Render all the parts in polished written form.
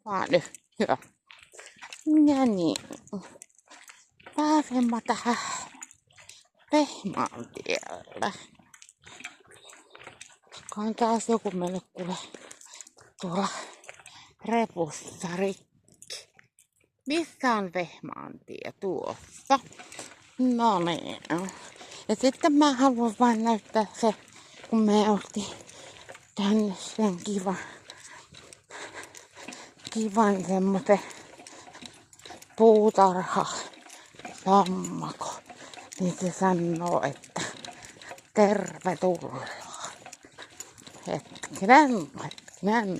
Vaan nyt. Hyvä. Ja niin. Pääsemme tähän Vehmaantielle. On taas joku mennyt kuule tuolla repussa rikki. Missä on Vehmaantie? Tuossa. No niin. Ja sitten mä haluan vain näyttää se, kun me otin tänne sen kivan semmoisen puutarha sammako. Niin se sanoo, että tervetuloa. Hetkinen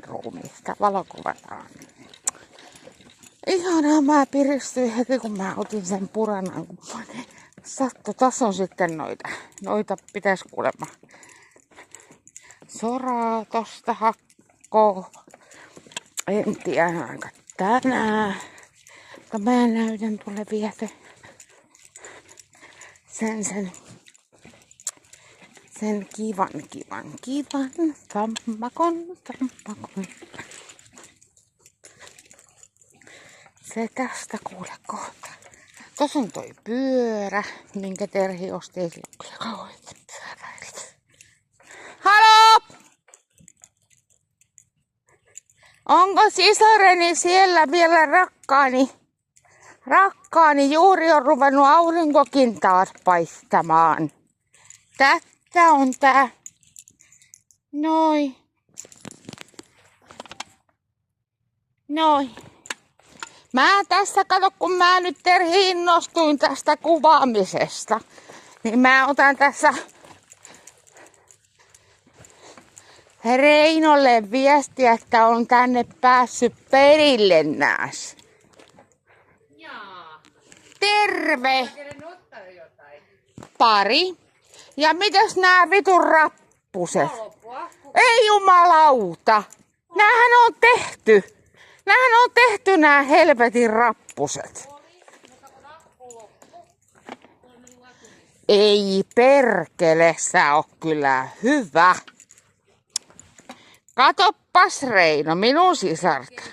ruumista valokuvataan. Ihanaa, mä piristyin heti kun mä otin sen puranan, kun sattu. Tässä on sitten noita pitäis kuulemma soraa tosta hakkoo. En tiedä aika tänään. Mutta mä näytän tuolle vielä sen kivan sammakon. Se tästä kuule kohta. Tuossa on toi pyörä, minkä Terhi osti esille. Halo! Onko sisareni siellä vielä rakkaani? Juuri on ruvennut aurinkokin taas paistamaan. Tässä on tää. Noi. Mä tässä kato, kun mä nyt Terhi innostuin tästä kuvaamisesta, niin mä otan tässä Reinolle viestiä, että on tänne päässyt perille nääs. Jaa. Terve! Jotain. Pari. Ja mitäs nää vitun rappuset? Loppua. Ei jumalauta! Näähän on tehty nää helvetin rappuset. Ei perkele, sä oot kyllä hyvä. Katoppas Reino, minun sisarta.